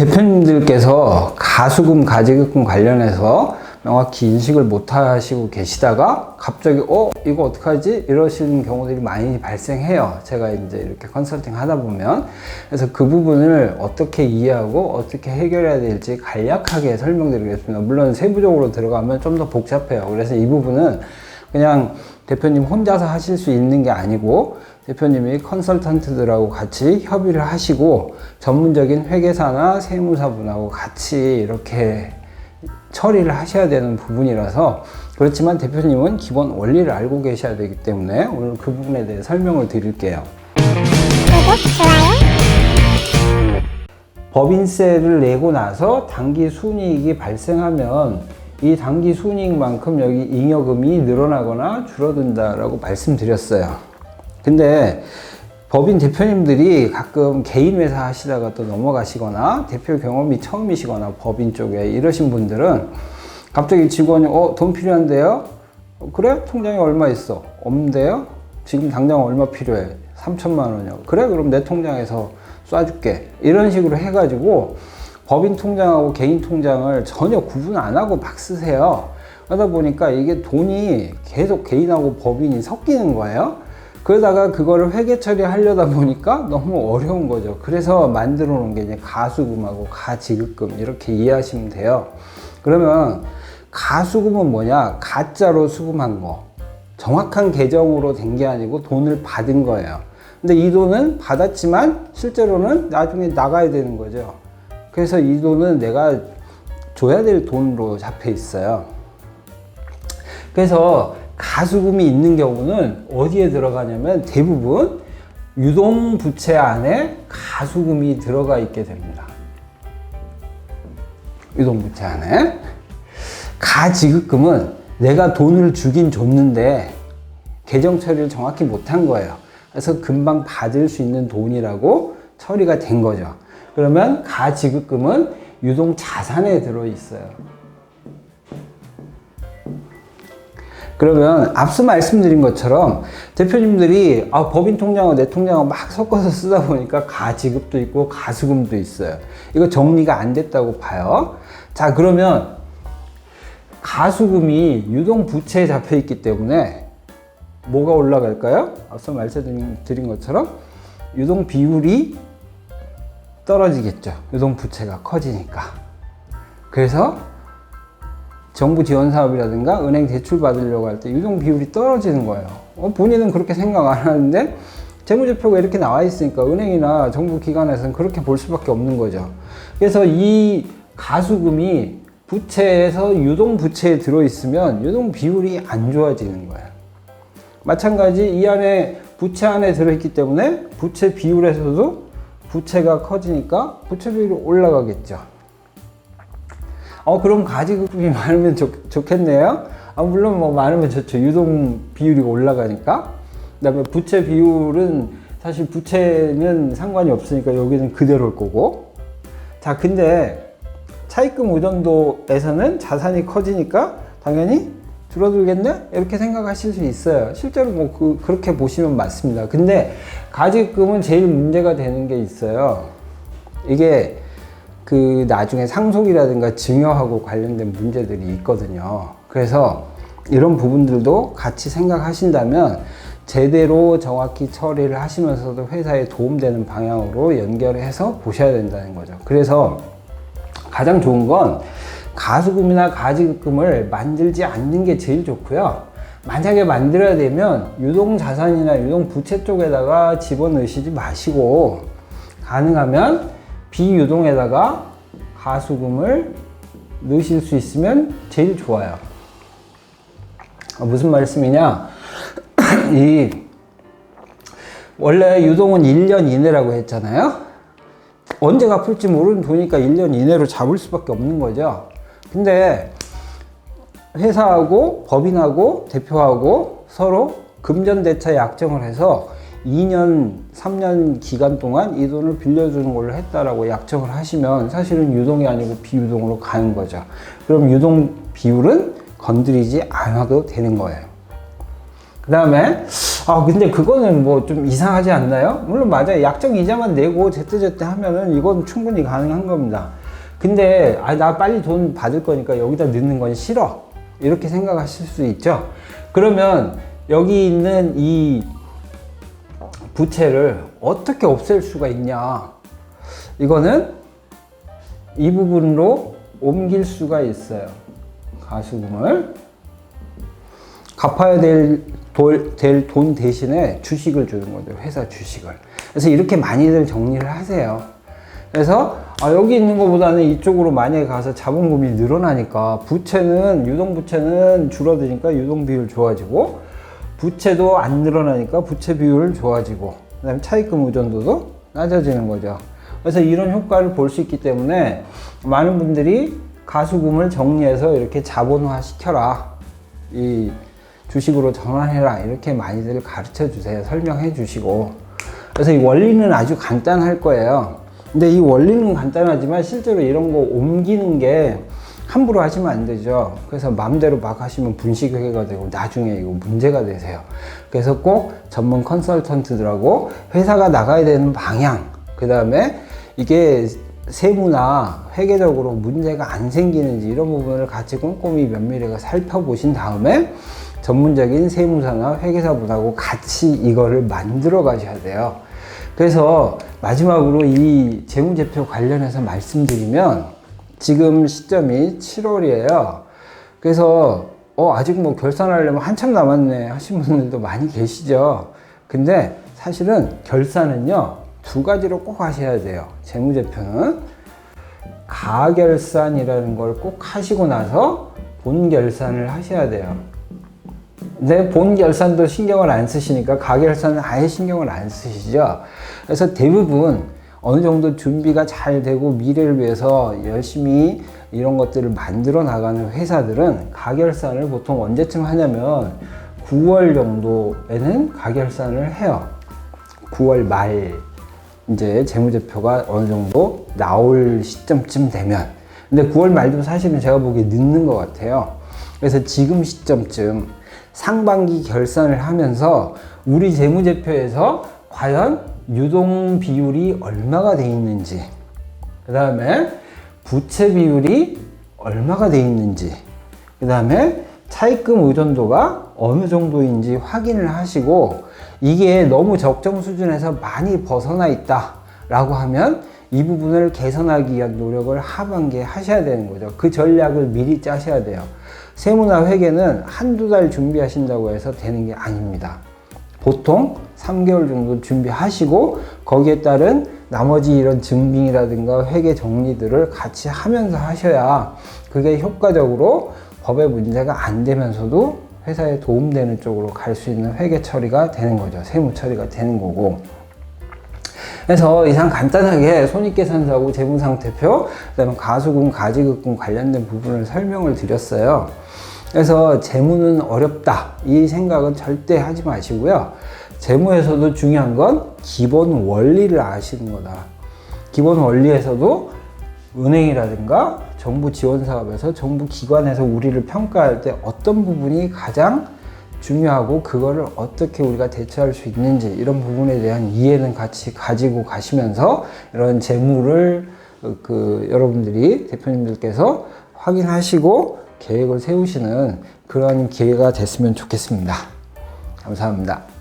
대표님들께서 가수금, 가지급금 관련해서 명확히 인식을 못 하시고 계시다가 갑자기 이거 어떡하지? 이러시는 경우들이 많이 발생해요. 제가 이제 이렇게 컨설팅 하다 보면. 그래서 그 부분을 어떻게 이해하고 어떻게 해결해야 될지 간략하게 설명드리겠습니다. 물론 세부적으로 들어가면 좀 더 복잡해요. 그래서 이 부분은 그냥 대표님 혼자서 하실 수 있는 게 아니고 대표님이 컨설턴트들하고 같이 협의를 하시고 전문적인 회계사나 세무사분하고 같이 이렇게 처리를 하셔야 되는 부분이라서, 그렇지만 대표님은 기본 원리를 알고 계셔야 되기 때문에 오늘 그 부분에 대해 설명을 드릴게요. 구독, 좋아요. 법인세를 내고 나서 당기 순이익이 발생하면 이 당기 순이익만큼 여기 잉여금이 늘어나거나 줄어든다라고 말씀드렸어요. 근데 법인 대표님들이 가끔 개인 회사 하시다가 또 넘어가시거나 대표 경험이 처음이시거나 법인 쪽에 이러신 분들은 갑자기 직원이 돈 필요한데요? 그래? 통장에 얼마 있어? 없는데요? 지금 당장 얼마 필요해? 3천만 원이요. 그래? 그럼 내 통장에서 쏴줄게. 이런 식으로 해가지고 법인 통장하고 개인 통장을 전혀 구분 안 하고 막 쓰세요. 그러다 보니까 이게 돈이 계속 개인하고 법인이 섞이는 거예요. 그러다가 그거를 회계 처리하려다 보니까 너무 어려운 거죠. 그래서 만들어 놓은 게 이제 가수금하고 가지급금 이렇게 이해하시면 돼요. 그러면 가수금은 뭐냐? 가짜로 수금한 거. 정확한 계정으로 된 게 아니고 돈을 받은 거예요. 근데 이 돈은 받았지만 실제로는 나중에 나가야 되는 거죠. 그래서 이 돈은 내가 줘야 될 돈으로 잡혀 있어요. 그래서 가수금이 있는 경우는 어디에 들어가냐면 대부분 유동부채 안에 가수금이 들어가 있게 됩니다. 유동부채 안에. 가지급금은 내가 돈을 주긴 줬는데 계정 처리를 정확히 못한 거예요. 그래서 금방 받을 수 있는 돈이라고 처리가 된 거죠. 그러면 가지급금은 유동자산에 들어있어요. 그러면 앞서 말씀드린 것처럼 대표님들이 법인 통장하고 내 통장하고 막 섞어서 쓰다 보니까 가지급도 있고 가수금도 있어요. 이거 정리가 안 됐다고 봐요. 자, 그러면 가수금이 유동부채에 잡혀 있기 때문에 뭐가 올라갈까요? 앞서 말씀드린 것처럼 유동 비율이 떨어지겠죠. 유동부채가 커지니까. 그래서 정부 지원 사업이라든가 은행 대출 받으려고 할 때 유동 비율이 떨어지는 거예요. 본인은 그렇게 생각 안 하는데 재무제표가 이렇게 나와 있으니까 은행이나 정부 기관에서는 그렇게 볼 수밖에 없는 거죠. 그래서 이 가수금이 부채에서 유동 부채에 들어있으면 유동 비율이 안 좋아지는 거예요. 마찬가지 이 안에 부채 안에 들어있기 때문에 부채 비율에서도 부채가 커지니까 부채 비율이 올라가겠죠. 그럼 가지급금이 많으면 좋겠네요. 물론 뭐 많으면 좋죠. 유동 비율이 올라가니까. 그 다음에 부채 비율은 사실 부채는 상관이 없으니까 여기는 그대로일 거고. 자, 근데 차입금 의존도에서는 자산이 커지니까 당연히 줄어들겠네? 이렇게 생각하실 수 있어요. 실제로 뭐 그렇게 보시면 맞습니다. 근데 가지급금은 제일 문제가 되는 게 있어요. 이게 나중에 상속이라든가 증여하고 관련된 문제들이 있거든요. 그래서 이런 부분들도 같이 생각하신다면 제대로 정확히 처리를 하시면서도 회사에 도움되는 방향으로 연결해서 보셔야 된다는 거죠. 그래서 가장 좋은 건 가수금이나 가지급금을 만들지 않는 게 제일 좋고요. 만약에 만들어야 되면 유동자산이나 유동부채 쪽에다가 집어넣으시지 마시고 가능하면 비유동에다가 가수금을 넣으실 수 있으면 제일 좋아요. 무슨 말씀이냐? 원래 유동은 1년 이내라고 했잖아요. 언제 갚을지 모르는 돈이니까 1년 이내로 잡을 수밖에 없는 거죠. 근데 회사하고 법인하고 대표하고 서로 금전대차 약정을 해서 2년, 3년 기간 동안 이 돈을 빌려주는 걸로 했다라고 약정을 하시면 사실은 유동이 아니고 비유동으로 가는 거죠. 그럼 유동 비율은 건드리지 않아도 되는 거예요. 그 다음에 근데 그거는 뭐 좀 이상하지 않나요? 물론 맞아요. 약정 이자만 내고 제때제때 하면은 이건 충분히 가능한 겁니다. 근데 나 빨리 돈 받을 거니까 여기다 넣는 건 싫어, 이렇게 생각하실 수 있죠. 그러면 여기 있는 이 부채를 어떻게 없앨 수가 있냐, 이거는 이 부분으로 옮길 수가 있어요. 가수금을 갚아야 될 돈 대신에 주식을 주는 거죠. 회사 주식을. 그래서 이렇게 많이들 정리를 하세요. 그래서 여기 있는 것보다는 이쪽으로 만약에 가서 자본금이 늘어나니까 부채는, 유동부채는 줄어드니까 유동비율 좋아지고, 부채도 안 늘어나니까 부채 비율 좋아지고, 그 다음에 차입금 의존도도 낮아지는 거죠. 그래서 이런 효과를 볼 수 있기 때문에 많은 분들이 가수금을 정리해서 이렇게 자본화 시켜라, 이 주식으로 전환해라, 이렇게 많이들 가르쳐 주세요. 설명해 주시고. 그래서 이 원리는 아주 간단할 거예요. 근데 이 원리는 간단하지만 실제로 이런 거 옮기는 게 함부로 하시면 안 되죠. 그래서 마음대로 막 하시면 분식회계가 되고 나중에 이거 문제가 되세요. 그래서 꼭 전문 컨설턴트들하고 회사가 나가야 되는 방향, 그 다음에 이게 세무나 회계적으로 문제가 안 생기는지 이런 부분을 같이 꼼꼼히 면밀하게 살펴보신 다음에 전문적인 세무사나 회계사분하고 같이 이거를 만들어 가셔야 돼요. 그래서 마지막으로 이 재무제표 관련해서 말씀드리면, 지금 시점이 7월이에요. 그래서 아직 뭐 결산하려면 한참 남았네 하시는 분들도 많이 계시죠. 근데 사실은 결산은요, 두 가지로 꼭 하셔야 돼요. 재무제표는 가결산이라는 걸 꼭 하시고 나서 본결산을 하셔야 돼요. 근데 본결산도 신경을 안 쓰시니까 가결산은 아예 신경을 안 쓰시죠. 그래서 대부분 어느 정도 준비가 잘 되고 미래를 위해서 열심히 이런 것들을 만들어 나가는 회사들은 가결산을 보통 언제쯤 하냐면 9월 정도에는 가결산을 해요. 9월 말 이제 재무제표가 어느 정도 나올 시점쯤 되면. 근데 9월 말도 사실은 제가 보기에 늦는 것 같아요. 그래서 지금 시점쯤 상반기 결산을 하면서 우리 재무제표에서 과연 유동 비율이 얼마가 돼 있는지, 그 다음에 부채 비율이 얼마가 돼 있는지, 그 다음에 차입금 의존도가 어느 정도인지 확인을 하시고, 이게 너무 적정 수준에서 많이 벗어나 있다 라고 하면 이 부분을 개선하기 위한 노력을 하반기에 하셔야 되는 거죠. 그 전략을 미리 짜셔야 돼요. 세무나 회계는 한두 달 준비하신다고 해서 되는 게 아닙니다. 보통 3개월 정도 준비하시고 거기에 따른 나머지 이런 증빙이라든가 회계 정리들을 같이 하면서 하셔야 그게 효과적으로 법의 문제가 안 되면서도 회사에 도움되는 쪽으로 갈 수 있는 회계 처리가 되는 거죠. 세무 처리가 되는 거고. 그래서 이상 간단하게 손익계산서하고 재무상태표, 그다음에 가수금, 가지급금 관련된 부분을 설명을 드렸어요. 그래서 재무는 어렵다, 이 생각은 절대 하지 마시고요. 재무에서도 중요한 건 기본 원리를 아시는 거다. 기본 원리에서도 은행이라든가 정부 지원 사업에서 정부 기관에서 우리를 평가할 때 어떤 부분이 가장 중요하고 그거를 어떻게 우리가 대처할 수 있는지, 이런 부분에 대한 이해는 같이 가지고 가시면서 이런 재무를 여러분들이 대표님들께서 확인하시고 계획을 세우시는 그런 기회가 됐으면 좋겠습니다. 감사합니다.